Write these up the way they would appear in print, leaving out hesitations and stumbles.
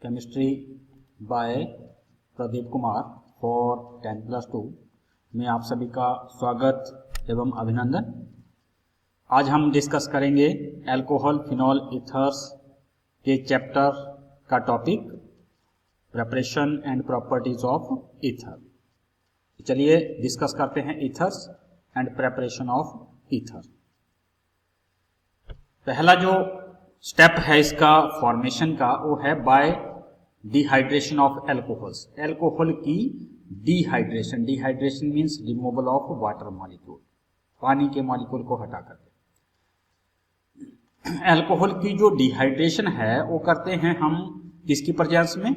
Chemistry bye Pradeep Kumar for 10+2 में आप सभी का स्वागत एवं अभिनंदन। आज हम डिस्कस करेंगे अल्कोहल फिनॉल ईथर्स के चैप्टर का topic preparation and properties of ether. चलिए डिस्कस करते हैं ethers and preparation of ether. पहला जो स्टेप है इसका फॉर्मेशन का वो है by dehydration of alcohols. Alcohol की dehydration, dehydration means removal of water molecule, पानी के मॉलिक्यूल को हटा करके। एल्कोहल की जो डिहाइड्रेशन है वो करते हैं हम किसकी प्रेजेंस में?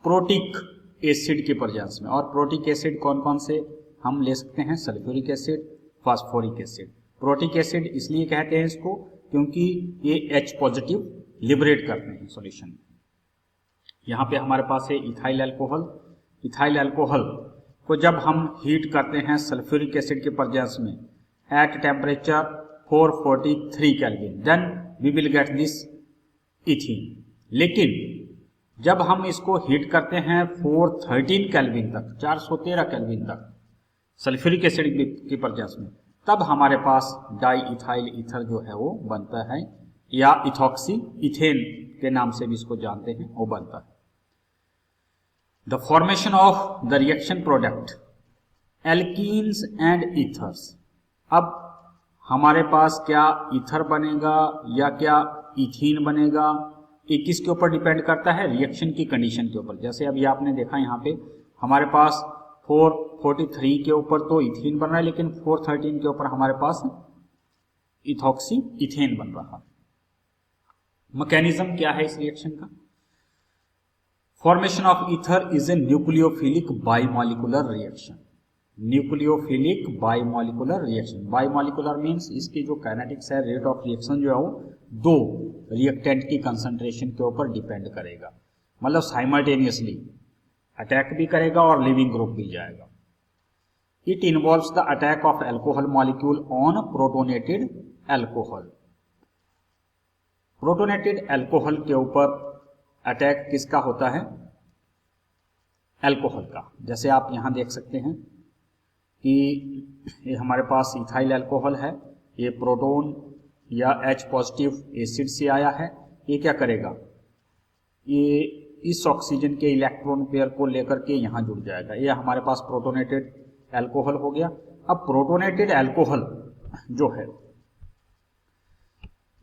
प्रोटिक एसिड की प्रेजेंस में। और प्रोटिक एसिड कौन कौन से हम ले सकते हैं? Sulphuric acid, phosphoric acid. Protic acid इसलिए कहते हैं इसको क्योंकि ये H पॉजिटिव लिबरेट करते हैं सॉल्यूशन में। यहाँ पे हमारे पास है इथाइल अल्कोहल। इथाइल अल्कोहल को जब हम हीट करते हैं सल्फ्यूरिक एसिड के प्रेजेंस में at temperature 443 kelvin, then we will get this ethene. लेकिन जब हम इसको हीट करते हैं 413 केल्विन तक, 413 केल्विन तक सल्फ्यूरिक एसिड की प्रेजेंस में, तब हमारे पास डाई इथाइल ईथर जो है वो बनता है, या इथॉक्सी इथेन के नाम से भी इसको जानते हैं, वो बनता है। The formation of the reaction product alkenes and ethers. अब हमारे पास क्या ईथर बनेगा या क्या इथीन बनेगा, ये किसके ऊपर डिपेंड करता है? रिएक्शन की कंडीशन के ऊपर। जैसे अभी आपने देखा यहाँ पे हमारे पास 443 के ऊपर तो इथीन बन रहा है, लेकिन 413 के ऊपर हमारे पास इथॉक्सी इथेन बन रहा है। मैकेनिज्म क्या है इस रिएक्शन का? Formation of ether is a nucleophilic bimolecular reaction. Nucleophilic bimolecular reaction. Bimolecular means इसकी जो काइनेटिक्स है, रेट ऑफ रिएक्शन जो है वो दो रिएक्टेंट की कंसंट्रेशन के ऊपर डिपेंड करेगा। मतलब साइमल्टेनियसली अटैक भी करेगा और लिविंग ग्रुप भी जाएगा। It involves the attack of alcohol molecule on protonated alcohol. Protonated alcohol के ऊपर अटैक किसका होता है? अल्कोहल का। जैसे आप यहां देख सकते हैं कि ये हमारे पास इथाइल अल्कोहल है, ये प्रोटोन या H पॉजिटिव एसिड से आया है। ये क्या करेगा? ये इस ऑक्सीजन के इलेक्ट्रॉन पेयर को लेकर के यहां जुड़ जाएगा। ये हमारे पास प्रोटोनेटेड अल्कोहल हो गया। अब प्रोटोनेटेड अल्कोहल जो है,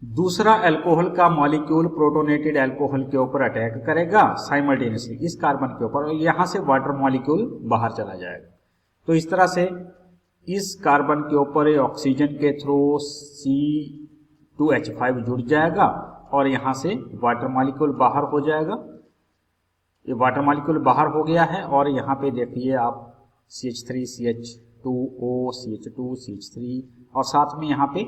दूसरा अल्कोहल का मॉलिक्यूल प्रोटोनेटेड अल्कोहल के ऊपर अटैक करेगा साइमल्टेनियसली इस कार्बन के ऊपर, और यहां से वाटर मॉलिक्यूल बाहर चला जाएगा। तो इस तरह से इस कार्बन के ऊपर ऑक्सीजन के थ्रू C2H5 जुड़ जाएगा और यहां से वाटर मॉलिक्यूल बाहर हो जाएगा। ये वाटर मॉलिक्यूल बाहर हो गया है और यहाँ पे देखिए आप CH3, CH2O, CH2, CH3 और साथ में यहाँ पे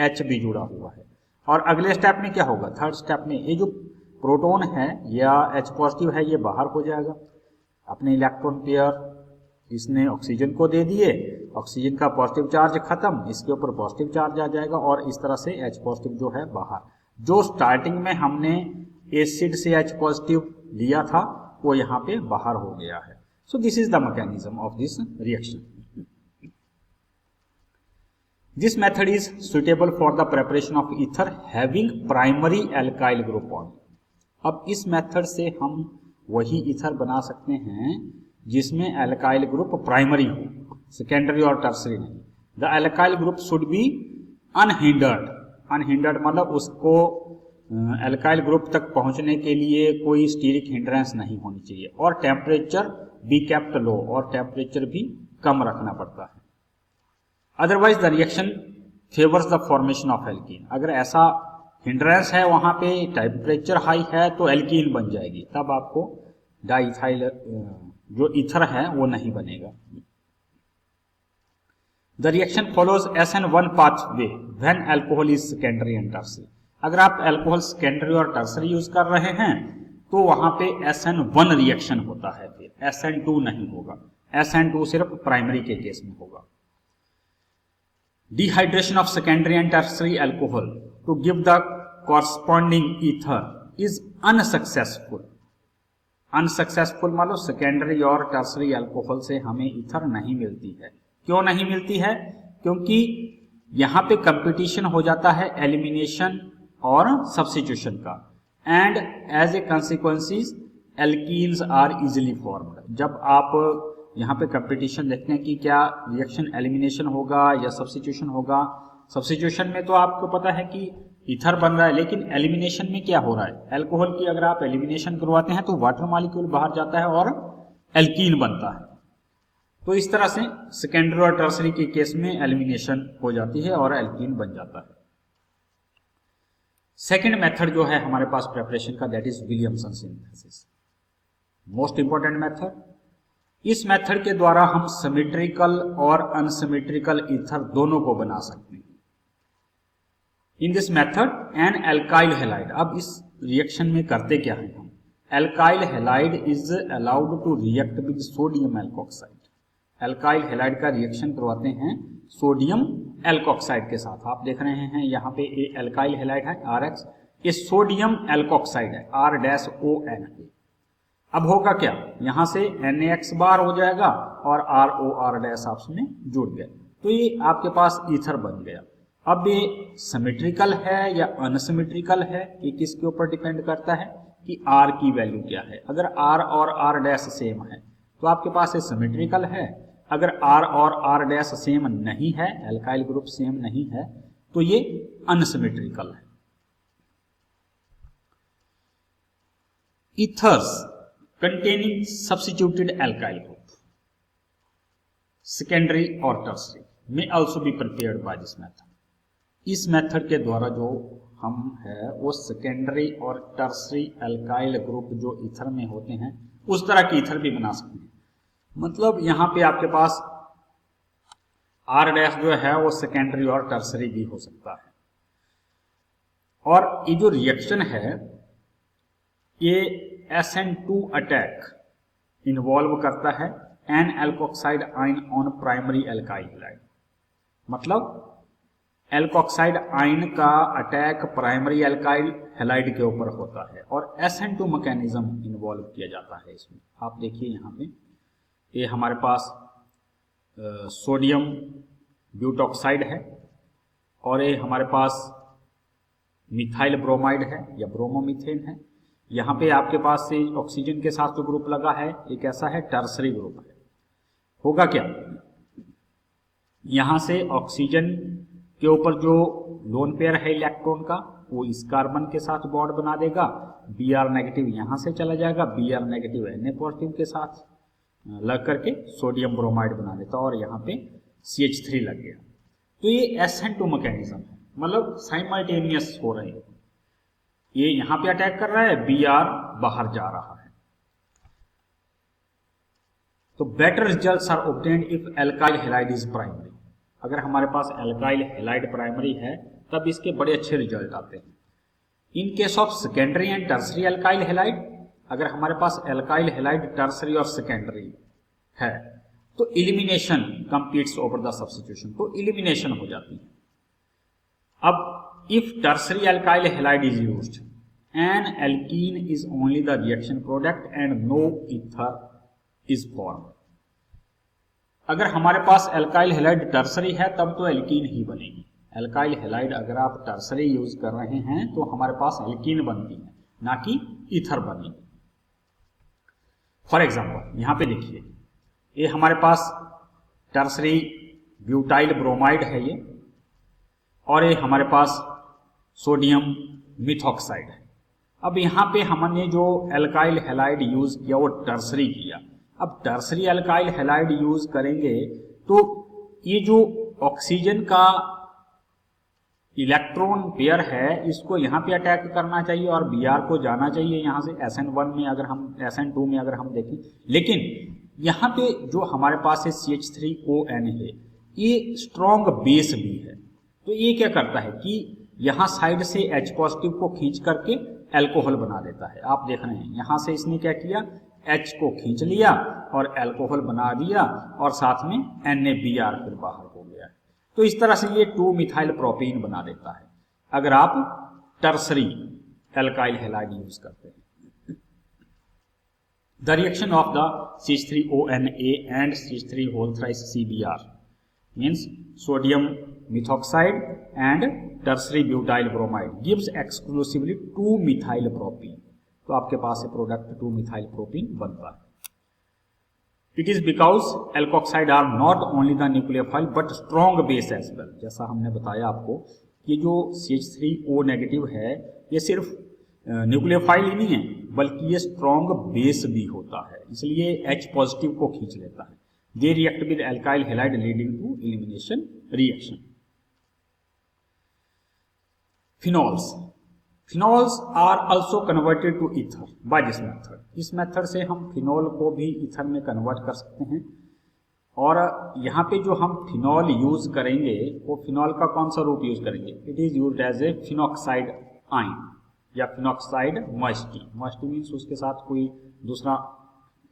H भी जुड़ा हुआ है। और अगले स्टेप में क्या होगा? थर्ड स्टेप में ये जो प्रोटोन है या H पॉजिटिव है, ये बाहर हो जाएगा। अपने इलेक्ट्रॉन पेयर इसने ऑक्सीजन को दे दिए, ऑक्सीजन का पॉजिटिव चार्ज खत्म, इसके ऊपर पॉजिटिव चार्ज आ जाएगा और इस तरह से H पॉजिटिव जो है बाहर। जो स्टार्टिंग में हमने एसिड से H पॉजिटिव लिया था वो यहाँ पे बाहर हो गया है। So this is the mechanism of this reaction. This method is suitable for the preparation of ether having primary alkyl group on. अब इस मेथड से हम वही ईथर बना सकते हैं जिसमें एल्काइल ग्रुप प्राइमरी हो, सेकेंडरी और टर्सरी नहीं। The alkyl group should be unhindered. Unhindered मतलब उसको एल्काइल ग्रुप तक पहुंचने के लिए कोई स्टीरिक हिंड्रेंस नहीं होनी चाहिए, और टेम्परेचर बी केप्ट लो, और टेम्परेचर भी कम रखना पड़ता है। Otherwise the reaction favours the formation of alkene. अगर ऐसा हिंड्रेंस है, वहां पे टेम्परेचर हाई है, तो एल्कीन बन जाएगी, तब आपको डाइथाइल जो ईथर है वो नहीं बनेगा। The reaction follows SN1 pathway when alcohol is secondary and tertiary. अगर आप अल्कोहल सेकेंडरी और टर्सरी यूज कर रहे हैं तो वहां पे SN1 रिएक्शन होता है, फिर SN2 नहीं होगा। SN2 सिर्फ प्राइमरी के केस में होगा। Dehydration of secondary and tertiary alcohol to give the corresponding ether is unsuccessful unsuccessful मान लो सेकेंडरी और टर्सरी अल्कोहल से हमें ईथर नहीं मिलती है। क्यों नहीं मिलती है? क्योंकि यहाँ पे कंपटीशन हो जाता है एलिमिनेशन और सब्स्टिट्यूशन का, and as a consequences alkenes are easily formed. जब आप यहाँ पे कंपटीशन देखते हैं कि क्या रिएक्शन एलिमिनेशन होगा या सब्स्टिट्यूशन होगा, सब्स्टिट्यूशन में तो आपको पता है कि ईथर बन रहा है, लेकिन एलिमिनेशन में क्या हो रहा है, अल्कोहल की अगर आप एलिमिनेशन करवाते हैं तो वाटर मॉलिक्यूल बाहर जाता है और एल्कीन बनता है। तो इस तरह से सेकेंडरी और टर्सरी के केस में एलिमिनेशन हो जाती है और एल्कीन बन जाता है। सेकेंड मेथड जो है हमारे पास प्रिपरेशन का, that is Williamson synthesis, most important method. इस मेथड के द्वारा हम सिमेट्रिकल और अनसिमेट्रिकल ईथर दोनों को बना सकते हैं। In this method an alkyl halide, अब इस रिएक्शन में करते क्या है हम, alkyl halide is allowed to react with sodium alkoxide. Alkyl halide का रिएक्शन करवाते हैं सोडियम एल्कोक्साइड के साथ। आप देख रहे हैं यहाँ पे ये एल्काइल हैलाइड है RX, ये सोडियम एल्कोक्साइड है R-ONA। अब होगा क्या, यहां से NaX बार हो जाएगा और ROR- आपस में जुड़ गए, तो ये आपके पास ईथर बन गया। अब ये सिमेट्रिकल है या अनसिमेट्रिकल है, ये किसके ऊपर डिपेंड करता है कि R की वैल्यू क्या है। अगर R और R' सेम है तो आपके पास ये सिमेट्रिकल है, अगर R और R' सेम नहीं है, एल्काइल ग्रुप सेम नहीं है, तो ये अनसिमेट्रिकल है। Ethers containing substituted alkyl group, secondary or tertiary, may also be prepared by this method. इस मेथड के द्वारा जो हम है वो सेकेंडरी और टर्सरी अल्काइल ग्रुप जो ईथर में होते हैं उस तरह के ईथर भी बना सकते हैं। मतलब यहाँ पे आपके पास R' जो है वो सेकेंडरी और टर्सरी भी हो सकता है। और ये जो रिएक्शन है ये SN2 अटैक इन्वॉल्व करता है an alkoxide ion on primary alkyl halide. मतलब एल्कोक्साइड आयन का अटैक प्राइमरी एल्काइल हैलाइड के ऊपर होता है और SN2 मैकेनिज्म इन्वॉल्व किया जाता है इसमें। आप देखिए यहाँ पे ये हमारे पास सोडियम ब्यूटॉक्साइड है और ये हमारे पास मिथाइल ब्रोमाइड है या ब्रोमोमीथेन है। यहाँ पे आपके पास से ऑक्सीजन के साथ जो ग्रुप लगा है ये कैसा है, टर्सरी ग्रुप है। होगा क्या, यहाँ से ऑक्सीजन के ऊपर जो लोन पेयर है इलेक्ट्रॉन का वो इस कार्बन के साथ बॉन्ड बना देगा, Br- यहाँ से चला जाएगा, Br- Na के साथ लग करके सोडियम ब्रोमाइड बना देता और यहाँ पे CH3 लग गया। तो ये SN2 मैकेनिज्म है, मतलब साइमल्टेनियस हो रहे हैं। ये यहां पे अटैक कर रहा है, Br बाहर जा रहा है। तो better results are obtained if alkyl halide is primary. अगर हमारे पास एल्काइल हैलाइड प्राइमरी है तब इसके बड़े अच्छे रिजल्ट आते हैं। In case of secondary and tertiary alkyl halide, अगर हमारे पास एल्काइल हैलाइड टर्सरी और सेकेंडरी है तो elimination completes over the substitution, तो इलिमिनेशन हो जाती है। अब if tertiary alkyl halide is used, an alkene is only the reaction product and no ether is formed. अगर हमारे पास एल्काइल हैलाइड टर्सरी है तब तो एल्कीन ही बनेगी। एल्काइल हैलाइड अगर आप टर्सरी यूज कर रहे हैं तो हमारे पास एल्कीन बनती है, ना कि ईथर बनेगी। फॉर एग्जाम्पल यहाँ पे देखिए ये हमारे पास टर्सरी ब्यूटाइल ब्रोमाइड है ये, और ये हमारे पास सोडियम मिथॉक्साइड है। अब यहाँ पे हमने जो एल्काइल हैलाइड यूज किया वो टर्सरी किया। अब टर्सरी एल्काइल हैलाइड यूज करेंगे तो ये जो ऑक्सीजन का इलेक्ट्रॉन पेयर है इसको यहाँ पे अटैक करना चाहिए और Br को जाना चाहिए यहाँ से SN1 में, अगर हम SN2 में अगर हम देखें। लेकिन यहाँ पे जो हमारे पास है CH3ON है, ये स्ट्रॉन्ग बेस भी है, तो ये क्या करता है कि यहाँ साइड से H पॉजिटिव को खींच करके एल्कोहल बना देता है। आप देख रहे हैं यहाँ से इसने क्या किया, H को खींच लिया और एल्कोहल बना दिया और साथ में NaBr फिर बाहर हो गया। तो इस तरह से ये 2 मिथाइल प्रोपीन बना देता है अगर आप टर्सरी एल्काइल हैलाइड यूज करते हैं। The reaction of the CH3ONA and CH3 whole thrice CBr means sodium methoxide and tertiary butyl bromide gives exclusively 2-methyl propene. तो आपके पास ये प्रोडक्ट 2-methyl propene बनता है. It is because alkoxide are not only the nucleophile but strong base as well. जैसा हमने बताया आपको कि जो CH3O नेगेटिव है ये सिर्फ न्यूक्लियोफाइल ही नहीं है बल्कि ये स्ट्रॉन्ग बेस भी होता है, इसलिए H पॉजिटिव को खींच लेता है. They react with alkyl halide leading to elimination reaction. Phenols are also converted to ether by this method. इस मेथड से हम फिनोल को भी ईथर में कन्वर्ट कर सकते हैं. और यहाँ पे जो हम फिनोल यूज करेंगे वो फिनोल का कौन सा रूप यूज करेंगे? It is used as a phenoxide ion या फिनॉक्साइड मॉइस्टी. मॉइस्टी मीन्स उसके साथ कोई दूसरा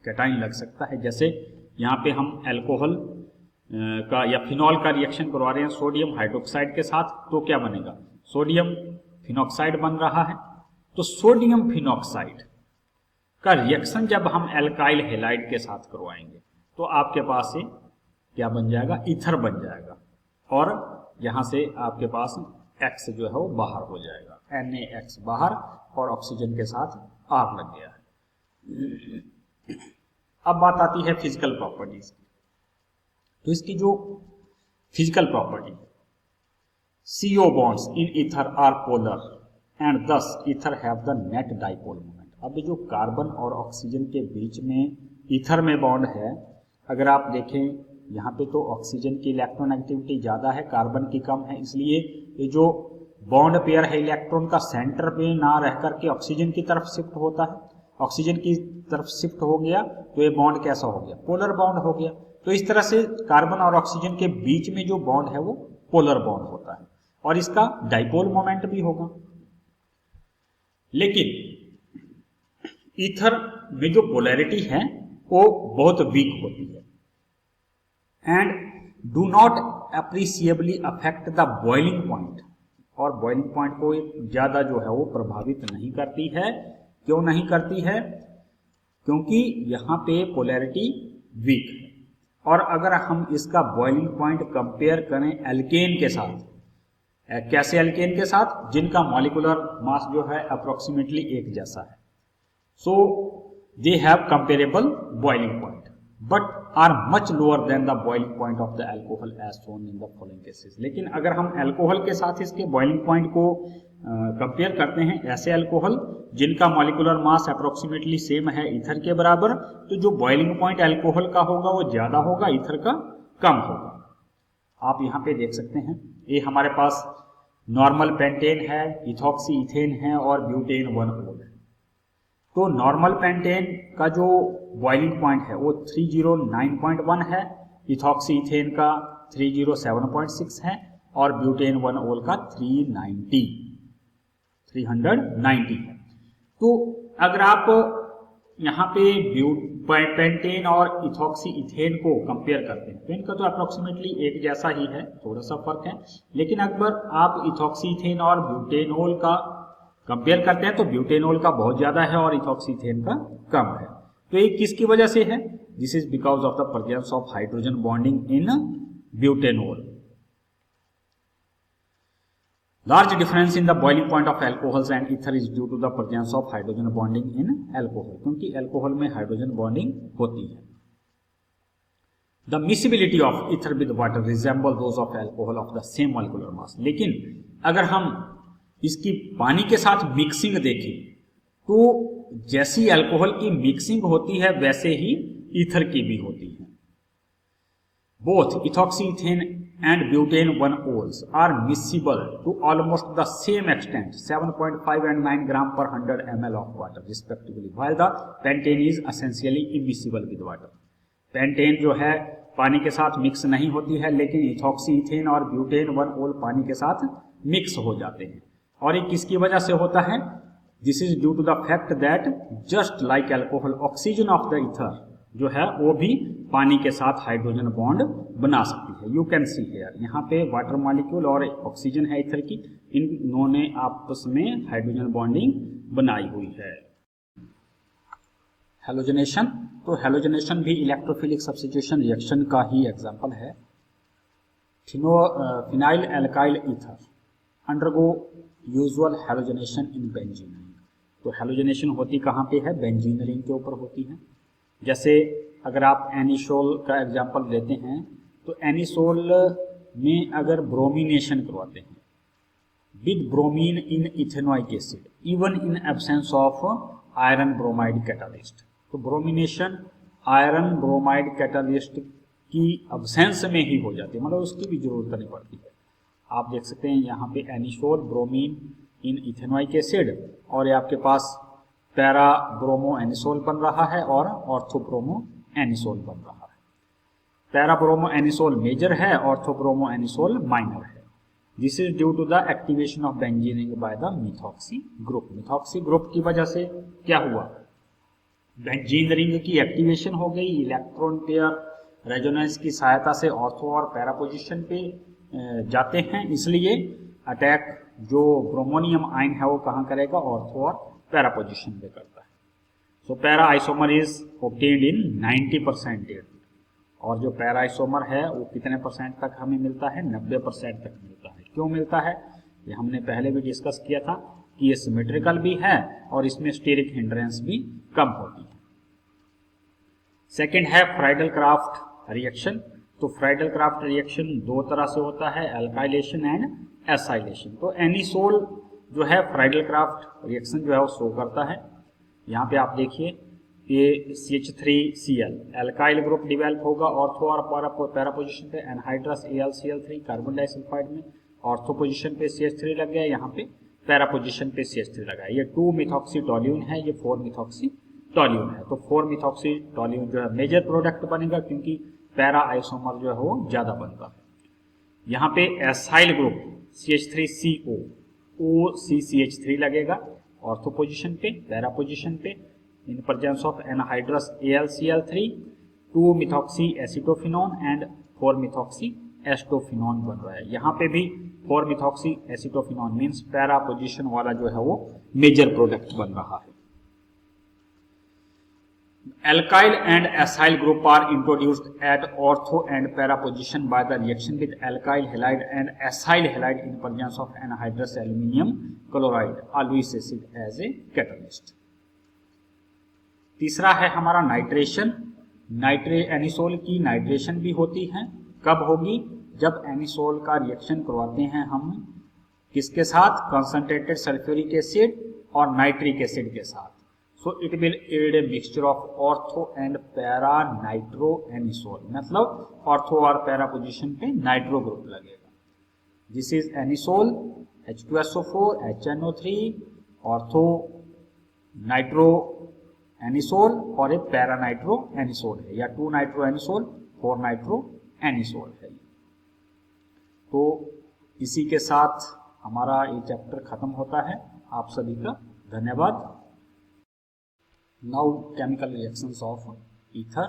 कैटाइन लग सकता है. जैसे यहाँ पे हम अल्कोहल का या फिनॉल का रिएक्शन करवा रहे हैं सोडियम हाइड्रोक्साइड के साथ, तो क्या बनेगा? सोडियम फिनॉक्साइड बन रहा है. तो सोडियम फिनॉक्साइड का रिएक्शन जब हम एल्काइल हैलाइड के साथ करवाएंगे तो आपके पास से क्या बन जाएगा? ईथर बन जाएगा. और यहां से आपके पास X जो है वो बाहर हो जाएगा, NaX बाहर और ऑक्सीजन के साथ R लग गया है. अब बात आती है फिजिकल प्रॉपर्टीज की. तो इसकी जो physical property, CO bonds in ether are polar and thus ether have the net dipole moment. अब जो कार्बन और ऑक्सीजन के बीच में ईथर में बॉन्ड है, अगर आप देखें यहाँ पे तो ऑक्सीजन की इलेक्ट्रोनेगेटिविटी ज़्यादा है, कार्बन की कम है, इसलिए ये जो बॉन्ड पेयर है इलेक्ट्रॉन का सेंटर पे ना रह करके ऑक्सीजन की तरफ शिफ्ट होता है. ऑक्सीजन की तरफ शिफ्ट हो गया तो ये बॉन्ड कैसा हो गया? पोलर बॉन्ड हो गया. तो इस तरह से कार्बन और ऑक्सीजन के बीच में जो बॉन्ड है वो पोलर बॉन्ड होता है और इसका डाइपोल मोमेंट भी होगा. लेकिन ईथर में जो पोलैरिटी है वो बहुत वीक होती है and do not appreciably affect the boiling point. और बॉइलिंग पॉइंट को ज्यादा जो है वो प्रभावित नहीं करती है. क्यों नहीं करती है? क्योंकि यहाँ पे पोलैरिटी वीक है. और अगर हम इसका बॉइलिंग पॉइंट कंपेयर करें एल्केन के साथ, कैसे एल्केन के साथ? जिनका मॉलिक्यूलर मास जो है अप्रोक्सीमेटली एक जैसा है. So they have comparable boiling point but are much lower than the boiling point of the alcohol as shown in the following cases. लेकिन अगर हम अल्कोहल के साथ इसके बॉइलिंग पॉइंट को कंपेयर करते हैं, ऐसे अल्कोहल जिनका मॉलिक्यूलर मास अप्रोक्सीमेटली सेम है ईथर के बराबर, तो जो बॉइलिंग पॉइंट अल्कोहल का होगा वो ज्यादा होगा, ईथर का कम होगा. आप यहाँ पे देख सकते हैं ये हमारे पास नॉर्मल पेंटेन है, इथॉक्सी इथेन है और ब्यूटेन 1-OL है. तो नॉर्मल पेंटेन का जो बॉइलिंग पॉइंट है वो 309.1 है, इथॉक्सी इथेन का 307.6 है और ब्यूटेन 1-OL का 390 है. तो अगर आप यहाँ पे पेंटेन और इथॉक्सी इथेन को कंपेयर करते हैं तो इनका तो अप्रोक्सीमेटली एक जैसा ही है, थोड़ा सा फर्क है. लेकिन अगर आप इथॉक्सी इथेन और ब्यूटेनोल का कंपेयर करते हैं तो ब्यूटेनोल का बहुत ज्यादा है और इथॉक्सी इथेन का कम है. तो ये किसकी वजह से है? This is because of the presence of hydrogen bonding in butanol. Large difference in the boiling point of alcohols and ether is due to the presence of hydrogen bonding in alcohol. क्योंकि alcohol में hydrogen bonding होती है. The miscibility of ether with water resemble those of alcohol of the same molecular mass. लेकिन अगर हम इसकी पानी के साथ मिक्सिंग देखें तो जैसी अल्कोहल की मिक्सिंग होती है वैसे ही ईथर की भी होती है. Both ethoxyethane and butane 1-OLs are miscible to almost the same extent, 7.5 and 9 gram per 100 ml of water respectively, while the pentane is essentially immiscible with water. Pentane जो है पानी के साथ मिक्स नहीं होती है, लेकिन इथॉक्सी इथेन और ब्यूटेन 1-OL पानी के साथ मिक्स हो जाते हैं. और ये किसकी वजह से होता है? This is due to the fact that just like alcohol oxygen of the ether जो है वो भी पानी के साथ हाइड्रोजन बॉन्ड बना सकती है. यू कैन सी हियर, यहाँ पे वाटर मॉलिक्यूल और ऑक्सीजन है ईथर की, इन्होंने आपस में हाइड्रोजन बॉन्डिंग बनाई हुई है. हेलोजनेशन, तो हेलोजनेशन भी इलेक्ट्रोफिलिक सब्स्टिट्यूशन रिएक्शन का ही एग्जांपल है। Phenyl alkyl ether undergo usual halogenation in benzene ring. तो हेलोजनेशन होती कहाँ पे है? बेंजीन रिंग के ऊपर होती है। जैसे अगर आप एनिसोल का एग्जांपल लेते हैं तो एनिसोल में अगर ब्रोमिनेशन करवाते हैं with bromine in ethanoic acid even in absence of iron bromide catalyst, तो ब्रोमिनेशन आयरन ब्रोमाइड कैटालिस्ट की अब्सेंस में ही हो जाती है, मतलब उसकी भी जरूरत नहीं पड़ती है। आप देख सकते हैं यहाँ पे anisole bromine in ethanoic acid और ये आपके पास पैरा ब्रोमो एनिसोल बन रहा है और ऑर्थोब्रोमो एनिसोल बन रहा है। पैरा ब्रोमो एनिसोल मेजर है, ऑर्थोब्रोमो एनिसोल माइनर है। This is due to the activation of benzene ring by the methoxy group. Methoxy group की वजह से क्या हुआ? बेंजीन रिंग की एक्टिवेशन हो गई, इलेक्ट्रॉन पेयर रेजोनेंस की सहायता से ऑर्थो और पैरा पोजीशन पे जाते हैं, इसलिए अटैक जो ब्रोमोनियम आयन है वो कहाँ करेगा? ऑर्थो और पैरा पोजीशन पे करता है। So para isomer is obtained in 90% डेट, और जो पैरा आइसोमर है वो कितने परसेंट तक हमें मिलता है? 90% तक मिलता है। क्यों मिलता है? ये हमने पहले भी डिस्कस किया था कि ये सिमेट्रिकल भी है और इसमें स्टेरिक हिंड्रेंस भी कम होती है। सेकेंड है फ्राइडल क्राफ्ट रिएक्शन। तो फ्राइडल क्राफ्ट रिएक्शन दो तरह से होता है, एल्काइलेशन एंड एसाइलेशन। तो एनिसोल जो है फ्राइडल क्राफ्ट रिएक्शन जो है वो शो करता है। यहाँ पे आप देखिए ये CH3Cl एल्काइल ग्रुप डिवेल्प होगा ऑर्थो और पैरा पोजीशन पे, एनहाइड्रस AlCl3 कार्बन डाइसल्फाइड में ऑर्थो पोजीशन पे CH3 लग गया, यहाँ पे पैरा पोजीशन पे CH3 लगा है। ये 2-मिथॉक्सीटोल्यून है, ये 4-मिथॉक्सीटोल्यून है। तो 4-मिथॉक्सीटोल्यून जो है मेजर प्रोडक्ट बनेगा क्योंकि पैरा आइसोमर जो है वो ज्यादा बनता है। यहाँ पे एसाइल ग्रुप CH3CO OCCH3 लगेगा ऑर्थो पोजीशन पे, पैरा पोजीशन पे, in presence of anhydrous AlCl3, 2-मिथॉक्सी एसिटोफिनोन एंड 4-मिथॉक्सी एस्टोफिनोन बन रहा है। यहाँ पे भी 4-मिथॉक्सी एसिटोफिनोन मीन्स पैरा पोजीशन वाला जो है वो मेजर प्रोडक्ट बन रहा है। Alkyl and acyl group are introduced at ortho and para position by the reaction with alkyl halide and acyl halide in presence of anhydrous aluminium chloride alloys acid as a catalyst। तीसरा है हमारा nitration. Anisole की nitration भी होती है। कब होगी? जब एनिसोल का रिएक्शन करवाते हैं हम किसके साथ? कंसंट्रेटेड सल्फ्यूरिक एसिड और नाइट्रिक एसिड के साथ। So it will yield a mixture of ortho and para nitro anisole, मतलब ऑर्थो और पैरा पोजीशन पे नाइट्रो ग्रुप लगेगा। This is anisole H2SO4 HNO3 ortho nitro anisole और एक पैरा नाइट्रो एनिसोल है, या 2 नाइट्रो एनिसोल 4 नाइट्रो एनिसोल है। तो इसी के साथ हमारा ये चैप्टर खत्म होता है। आप सभी का धन्यवाद। Now chemical reactions of ether.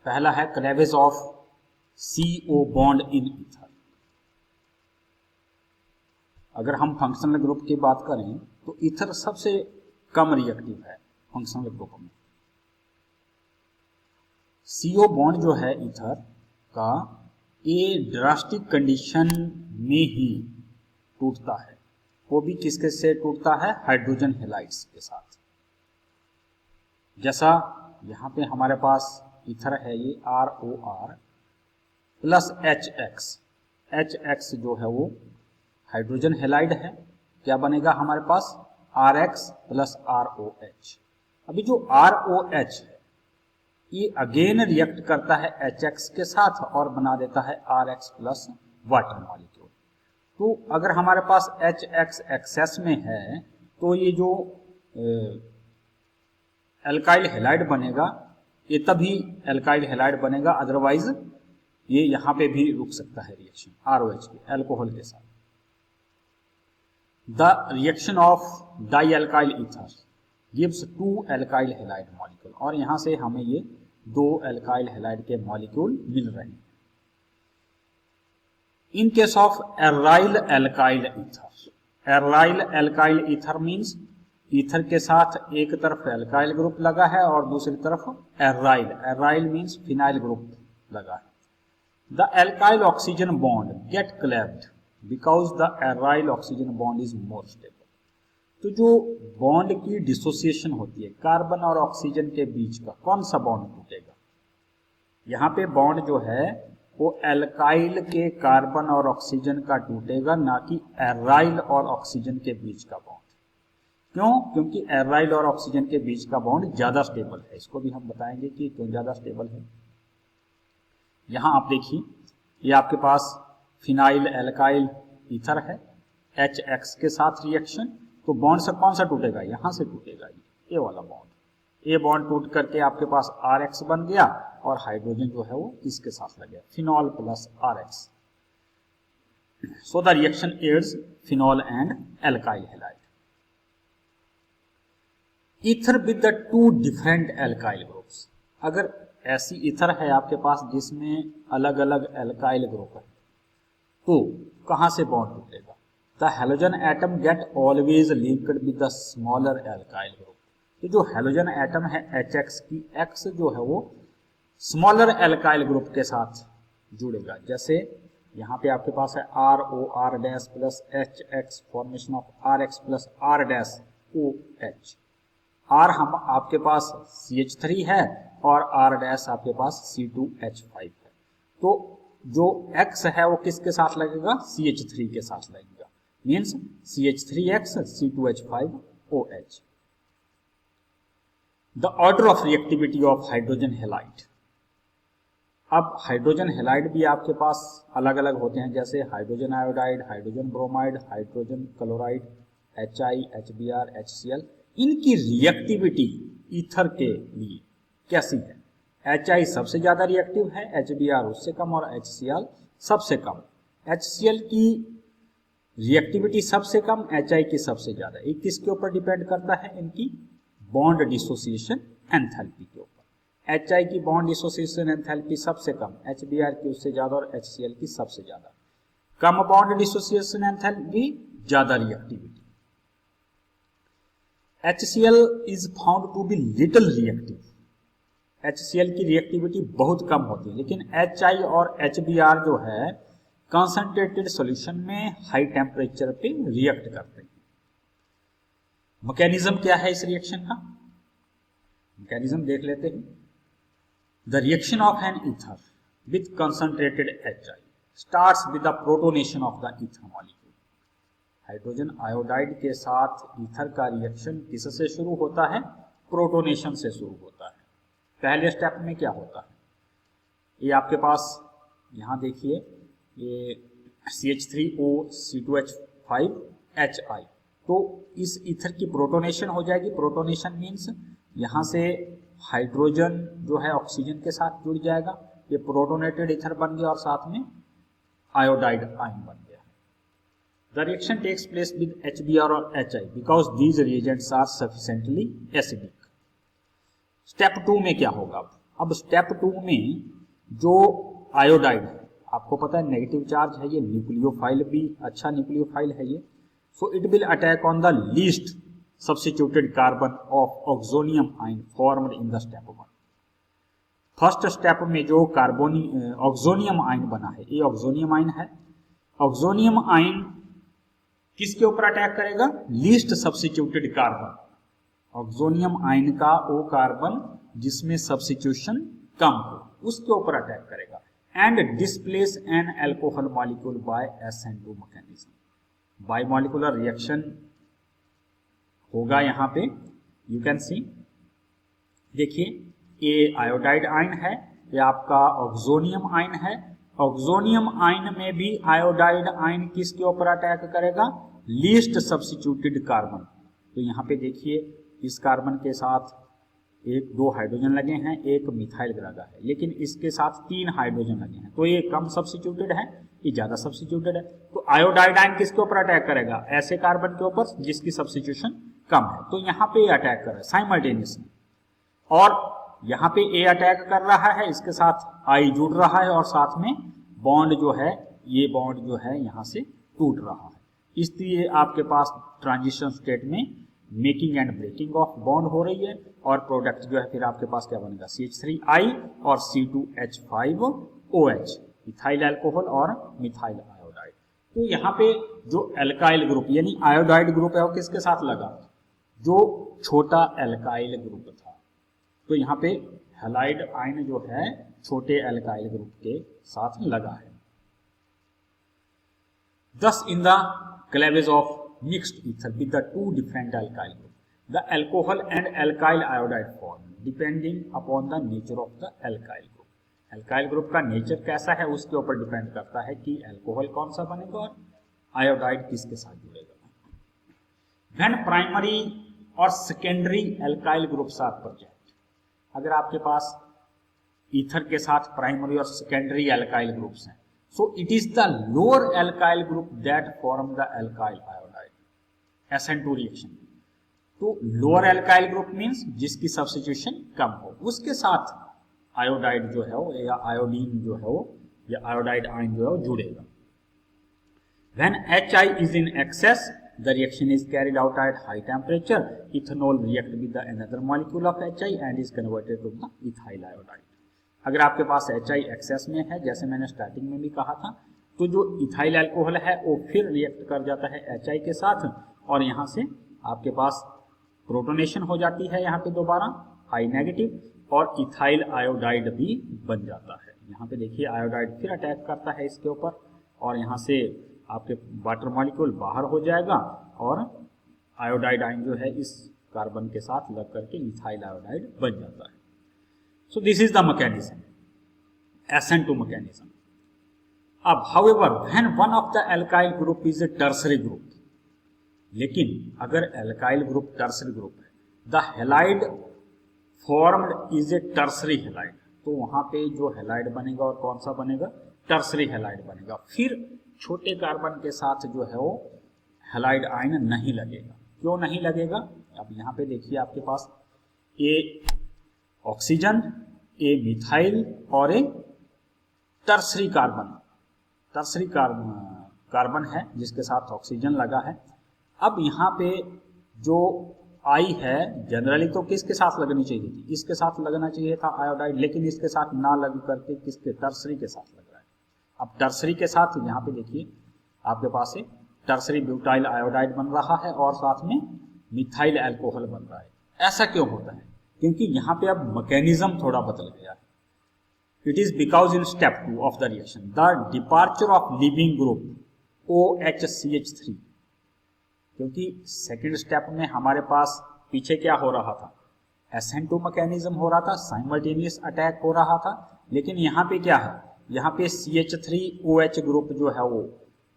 पहला है cleavage of CO bond in ether. अगर हम फंक्शनल ग्रुप की बात करें तो ईथर सबसे कम रिएक्टिव है फंक्शनल ग्रुप में। CO बॉन्ड जो है ईथर का ये ड्रास्टिक कंडीशन में ही टूटता है। वो भी किसके से टूटता है? हाइड्रोजन हैलाइड्स के साथ। जैसा यहाँ पे हमारे पास ईथर है, ये ROR प्लस HX जो है वो हाइड्रोजन हैलाइड है। क्या बनेगा हमारे पास? RX plus ROH। अभी जो ROH है ये अगेन रिएक्ट करता है HX के साथ और बना देता है RX प्लस वाटर मॉलिक्यूल। तो अगर हमारे पास HX एक्सेस में है तो ये जो एल्काइल हैलाइड बनेगा ये तभी एल्काइल हैलाइड बनेगा, अदरवाइज ये यहाँ पे भी रुक सकता है रिएक्शन ROH के एल्कोहल के साथ। The reaction of di alkyl ether gives 2 alkyl halide molecule, और यहाँ से हमें ये 2 एल्काइल हैलाइड के मॉलिक्यूल मिल रहे हैं। In case of aryl alkyl ether, aryl alkyl ether means ether के साथ एक तरफ एल्काइल ग्रुप लगा है और दूसरी तरफ aryl, aryl means phenyl group लगा है। The alkyl oxygen bond get cleaved because the aryl oxygen bond is more stable. तो जो बॉन्ड की डिसोसिएशन होती है कार्बन और ऑक्सीजन के बीच का, कौन सा बॉन्ड टूटेगा? यहाँ पे बॉन्ड जो है वो एल्काइल के कार्बन और ऑक्सीजन का टूटेगा, ना कि एराइल और ऑक्सीजन के बीच का बॉन्ड। क्यों? क्योंकि एराइल और ऑक्सीजन के बीच का बॉन्ड ज्यादा स्टेबल है। इसको भी हम बताएंगे कि क्यों ज्यादा स्टेबल है। यहां आप देखिए, ये आपके पास फिनाइल एल्काइल ईथर है, HX के साथ रिएक्शन, तो बॉन्ड से कौन सा टूटेगा? यहां से टूटेगा ये वाला बॉन्ड। ये बॉन्ड टूट करके आपके पास RX बन गया और हाइड्रोजन जो है वो इसके साथ लग गया, phenol plus RX। So the reaction adds phenol and alkyl halide. Ether with the two different alkyl groups. अगर ऐसी ईथर है आपके पास जिसमें अलग अलग एल्काइल ग्रुप है, तो कहां से बॉन्ड टूटेगा? The halogen atom get always linked with the smaller alkyl group. तो जो हैलोजन एटम है HX की X जो है वो स्मॉलर एल्काइल ग्रुप के साथ जुड़ेगा। जैसे यहाँ पे आपके पास है ROR dash plus HX, formation of RX plus R dash OH। R हम आपके पास CH3 है और R डैश आपके पास C2H5 है। तो जो X है वो किसके साथ लगेगा? CH3 के साथ लगेगा, means CH3X C2H5OH। The order of reactivity of hydrogen halide. अब हाइड्रोजन हैलाइड भी आपके पास अलग अलग होते हैं, जैसे hydrogen iodide, hydrogen bromide, hydrogen chloride, HI, HBr, HCl। इनकी रिएक्टिविटी ईथर के लिए कैसी है? HI सबसे ज्यादा रिएक्टिव है, HBr उससे कम और HCl सबसे कम। HCl की रिएक्टिविटी सबसे कम, HI की सबसे ज्यादा। ये किसके ऊपर डिपेंड करता है? इनकी बॉन्ड डिसोसिएशन एंथैल्पी के ऊपर। HI की बॉन्ड डिसोसिएशन एंथैल्पी सबसे कम, HBr की उससे ज्यादा और HCl की सबसे ज्यादा। कम बॉन्ड डिसोसिएशन एंथैल्पी, ज्यादा reactivity. HCl is found to be little reactive. HCl की रिएक्टिविटी बहुत कम होती है, लेकिन HI और HBr जो है कंसंट्रेटेड सॉल्यूशन में हाई टेम्परेचर पे रिएक्ट करते हैं। मैकेनिज्म क्या है इस रिएक्शन का? मैकेनिज्म देख लेते हैं। The reaction of an ether with concentrated HI starts with the protonation of the ether molecule. Hydrogen iodide के साथ ईथर का रिएक्शन किससे शुरू होता है? प्रोटोनेशन से शुरू होता है। पहले स्टेप में क्या होता है? ये आपके पास यहां देखिए, ये CH3O C2H5HI, तो इस ईथर की प्रोटोनेशन हो जाएगी। प्रोटोनेशन मीन्स यहां से हाइड्रोजन जो है ऑक्सीजन के साथ जुड़ जाएगा, ये प्रोटोनेटेड ईथर बन गया और साथ में आयोडाइड आयन बन गया। The reaction takes place with HBr और HI because these reagents are sufficiently acidic. Step 2 में क्या होगा? अब स्टेप 2 में जो आयोडाइड है, आपको पता है नेगेटिव चार्ज है, ये न्यूक्लियोफाइल भी अच्छा न्यूक्लियोफाइल है ये। So it will attack on the least substituted carbon of oxonium ion formed in the step 1। First step में जो ऑक्सोनियम आयन बना है, ये ऑक्सोनियम आयन है। ऑक्सोनियम आयन किसके ऊपर अटैक करेगा? Least substituted carbon. Oxonium ion का वो कार्बन जिसमें सब्स्टिट्यूशन कम हो, उसके ऊपर अटैक करेगा and displace an alcohol molecule by SN2 mechanism. Bimolecular reaction होगा यहाँ पे, यू कैन सी। देखिए, ये आयोडाइड आयन है, ये आपका ऑक्सोनियम आयन है। ऑक्सोनियम आयन में भी आयोडाइड आयन किसके ऊपर अटैक करेगा? Least substituted carbon. तो यहाँ पे देखिए, इस कार्बन के साथ 1-2 हाइड्रोजन लगे हैं, एक मिथाइल लगा है, लेकिन इसके साथ 3 हाइड्रोजन लगे हैं, तो ये कम सब्स्टिट्यूटेड है, ये ज्यादा सब्स्टिट्यूटेड है। तो आयोडाइड आयन किसके ऊपर अटैक करेगा? ऐसे कार्बन के ऊपर जिसकी सब्स्टिट्यूशन कम है। तो यहाँ पे ये अटैक कर रहा है साइमल्टेनियसली, और यहाँ पे ए अटैक कर रहा है, इसके साथ आई जुड़ रहा है और साथ में बॉन्ड जो है, ये बॉन्ड जो है यहाँ से टूट रहा है। इसलिए आपके पास ट्रांजिशन स्टेट में making and breaking of bond हो रही है, और प्रोडक्ट जो है फिर आपके पास क्या बनेगा, CH3I और C2H5OH, इथाइल अल्कोहल और मिथाइल आयोडाइड। तो यहाँ पे जो एल्काइल ग्रुप यानी आयोडाइड ग्रुप है वो किसके साथ लगा, जो छोटा एल्काइल ग्रुप था। तो यहाँ पे हैलाइड आयन जो है छोटे एल्काइल ग्रुप के साथ लगा है। Thus in the cleavage of mixed ether with the two different alkyl group, the alcohol and alkyl iodide form depending upon the nature of the alkyl group. alkyl group का nature कैसा है उसके ऊपर depend करता है कि alcohol कौन सा बनेगा और आयोडाइड किसके साथ जुड़ेगा। When primary और secondary alkyl groups are present, अगर आपके पास ईथर के साथ प्राइमरी और सेकेंडरी alkyl ग्रुप्स हैं, so it is the lower alkyl group that form the alkyl iodide SN2 reaction। तो lower alkyl group means जिसकी सब्स्टिट्यूशन कम हो, उसके साथ आयोडाइड जो है वो या आयोडीन जो है वो या आयोडाइड आयन जो है वो जुड़ेगा। When HI is in excess, the reaction is carried out at high temperature. Ethanol react with the another molecule of HI and is converted to the ethyl iodide। अगर आपके पास HI एक्सेस में है, जैसे मैंने स्टार्टिंग में भी कहा था, तो जो इथाइल अल्कोहल है वो फिर रिएक्ट कर जाता है HI के साथ और यहाँ से आपके पास प्रोटोनेशन हो जाती है यहाँ पे दोबारा I नेगेटिव, और इथाइल आयोडाइड भी बन जाता है। यहाँ पे देखिए आयोडाइड फिर अटैक करता है इसके ऊपर और यहाँ से आपके वाटर मॉलिक्यूल बाहर हो जाएगा और आयोडाइड आयन जो है इस कार्बन के साथ लग करके इथाइल आयोडाइड बन जाता है। So this is the mechanism, SN2 mechanism. अब however when one of the alkyl group is a tertiary group, लेकिन अगर alkyl group tertiary group है, the halide formed is a tertiary halide, तो वहां पे जो halide बनेगा और कौन सा बनेगा, tertiary halide बनेगा। फिर छोटे कार्बन के साथ जो है वो halide आयन नहीं लगेगा। क्यों नहीं लगेगा, अब यहाँ पे देखिए आपके पास ए ऑक्सीजन, ए मिथाइल और ए टर्सरी कार्बन है जिसके साथ ऑक्सीजन लगा है। अब यहाँ पे जो आई है जनरली तो किसके साथ लगनी चाहिए थी, इसके साथ लगना चाहिए था आयोडाइड, लेकिन इसके साथ ना लग करके किसके, टर्सरी के साथ लग रहा है। अब टर्सरी के साथ यहाँ पे देखिए आपके पास एक टर्सरी ब्यूटाइल आयोडाइड बन रहा है और साथ में मिथाइल अल्कोहल बन रहा है। ऐसा क्यों होता है, क्योंकि यहाँ पे अब मैकेनिज्म थोड़ा बदल गया है। It is because in step 2 of the reaction the departure of leaving group OHCH3, क्योंकि सेकेंड स्टेप में हमारे पास पीछे क्या हो रहा था, SN2 मैकेनिज्म हो रहा था, साइमल्टेनियस अटैक हो रहा था, लेकिन यहाँ पे क्या है, यहाँ पे CH3OH ग्रुप जो है वो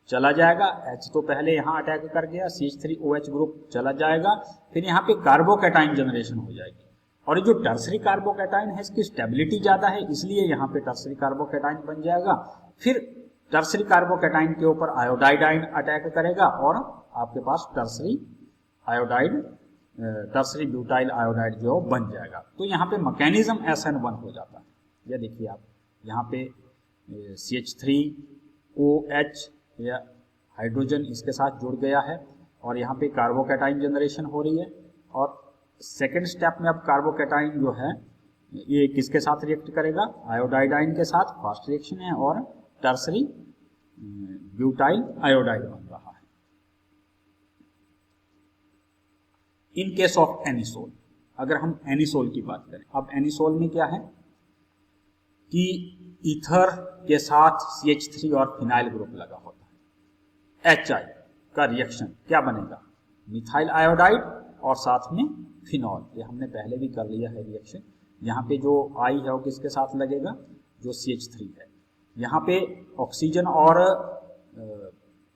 चला जाएगा। H तो पहले यहाँ अटैक कर गया, CH3OH ग्रुप चला जाएगा, फिर यहाँ पे कार्बोकैटाइन जनरेशन हो जाएगी। और ये जो टर्सरी कार्बोकैटाइन है इसकी स्टेबिलिटी ज्यादा है, इसलिए यहाँ पे टर्सरी कार्बोकैटाइन बन जाएगा। फिर टर्सरी कार्बोकैटाइन के ऊपर आयोडाइड आयन अटैक करेगा और आपके पास टर्सरी ब्यूटाइल आयोडाइड जो बन जाएगा। तो यहाँ पे मैकेनिज्म SN1 हो जाता है। ये देखिए आप यहाँ पे CH3OH या हाइड्रोजन इसके साथ जुड़ गया है और यहाँ पे कार्बोकैटाइन जनरेशन हो रही है, और सेकेंड स्टेप में अब कार्बोकैटाइन जो है ये किसके साथ रिएक्ट करेगा, आयोडाइड आयन के साथ, फास्ट रिएक्शन है और टर्सरी ब्यूटाइल आयोडाइड बन रहा है। इन केस ऑफ एनिसोल, अगर हम एनिसोल की बात करें, अब एनिसोल में क्या है कि ईथर के साथ CH3 और फिनाइल ग्रुप लगा होता है। HI का रिएक्शन क्या बनेगा, मिथाइल आयोडाइड और साथ में फिनॉल। ये हमने पहले भी कर लिया है रिएक्शन। यहाँ पे जो I है वो किसके साथ लगेगा, जो CH3 है। यहाँ पे ऑक्सीजन और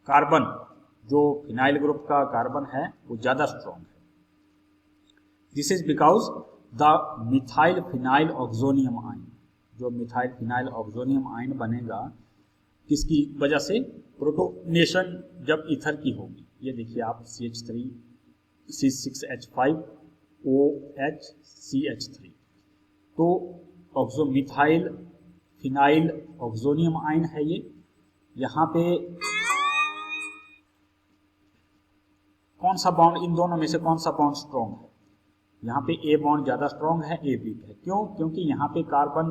कार्बन, जो फिनाइल ग्रुप का कार्बन है वो ज्यादा स्ट्रॉन्ग है। This is because the methyl phenyl oxonium ion, जो मिथाइल फिनाइल ऑक्सोनियम आयन बनेगा किसकी वजह से, प्रोटोनेशन जब ईथर की होगी। ये देखिए आप CH3 C6H5OH CH3, तो ऑक्सोमिथाइल फिनाइल ऑक्सोनियम आयन है ये। यहाँ पे कौन सा बॉन्ड, इन दोनों में से कौन सा बॉन्ड स्ट्रॉन्ग है? यहाँ पे ए बॉन्ड ज्यादा स्ट्रॉन्ग है, ए वीक है। क्यों? क्योंकि यहाँ पे कार्बन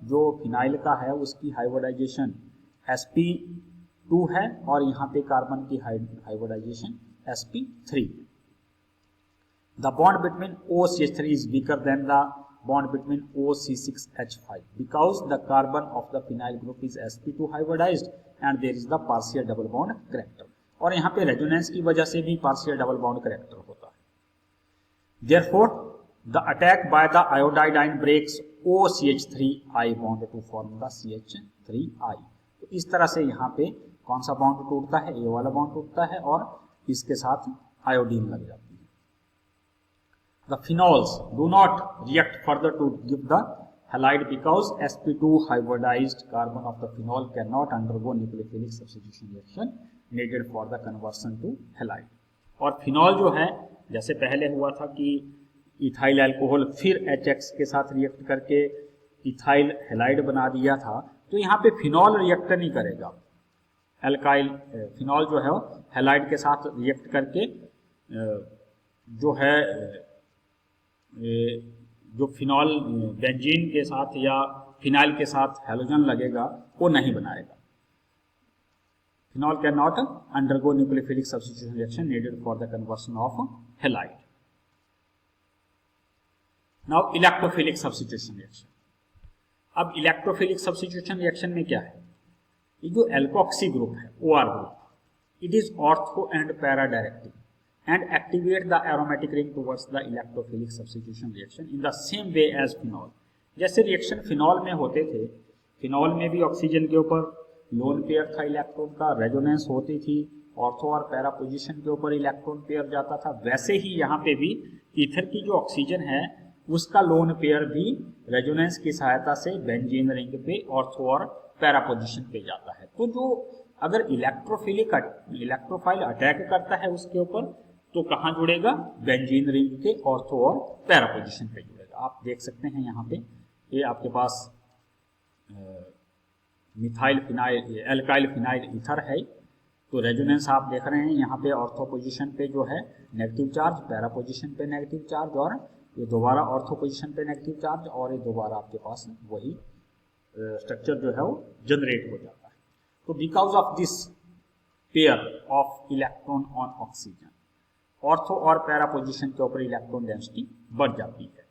जो फिनाइल का है उसकी हाइब्रिडाइजेशन sp2 है और यहाँ पे कार्बन की hybridization sp3। The bond between OCH3 is weaker than the bond between OC6H5 because the carbon of the phenyl group is sp2 hybridized and there is the partial double bond character। और यहाँ पे resonance की वजह से भी partial double bond character होता है। Therefore, the attack by the iodide ion breaks OCH3I bond to form the CH3I। तो इस तरह से यहाँ पे कौन सा बॉन्ड टूटता है? ए वाला बॉन्ड टूटता है और इसके साथ आयोडीन लग जाती है। The phenols do not react further to give the halide because sp2 hybridized carbon of the phenol cannot undergo nucleophilic substitution reaction needed for the conversion to halide। और फिनॉल जो है, जैसे पहले हुआ था कि इथाइल अल्कोहल फिर HX के साथ रिएक्ट करके इथाइल हैलाइड बना दिया था, तो यहाँ पे फिनॉल रिएक्ट नहीं करेगा। एल्काइल फिनॉल जो है हैलाइड के साथ रिएक्ट करके जो है जो फिनॉल बेंजीन के साथ या फिनाइल के साथ हैलोजन लगेगा वो नहीं बनाएगा। Phenol cannot undergo nucleophilic substitution reaction needed for the conversion of halide। Now electrophilic substitution reaction। अब इलेक्ट्रोफिलिक सब्स्टिट्यूशन रिएक्शन में क्या है? ये जो एल्कोक्सी ग्रुप है, OR ग्रुप, it is ortho and para directive and activate the aromatic ring towards the electrophilic substitution reaction in the same way as phenol. जैसे reaction phenol में होते थे, फिनॉल में भी ऑक्सीजन के ऊपर लोन पेयर था इलेक्ट्रॉन का, रेजोनेंस होती थी, ऑर्थो और पैरा पोजीशन के ऊपर इलेक्ट्रॉन पेयर जाता था। वैसे ही यहाँ पे भी ईथर की जो ऑक्सीजन है उसका लोन पेयर भी रेजोनेंस की सहायता से बेंजीन रिंग पे ऑर्थो और पैरा पोजीशन पे जाता है। तो जो अगर इलेक्ट्रोफाइल अटैक करता है उसके ऊपर तो कहाँ जुड़ेगा? बेंजीन रिंग के ऑर्थो और पैरा पोजीशन पे जुड़ेगा। आप देख सकते हैं यहाँ पे ये आपके पास methyl phenyl alkyl phenyl ether है, तो रेजोनेंस आप देख रहे हैं यहाँ पे ऑर्थो पोजीशन पे जो है नेगेटिव चार्ज, पैरा पोजीशन पे नेगेटिव चार्ज और ये दोबारा ऑर्थो पोजीशन पे नेगेटिव चार्ज और ये दोबारा आपके पास वही स्ट्रक्चर जो है वो जनरेट हो जाता है। तो because of this pair of electron on oxygen ortho और पैरा पोजीशन के ऊपर इलेक्ट्रॉन डेंसिटी बढ़ जाती है।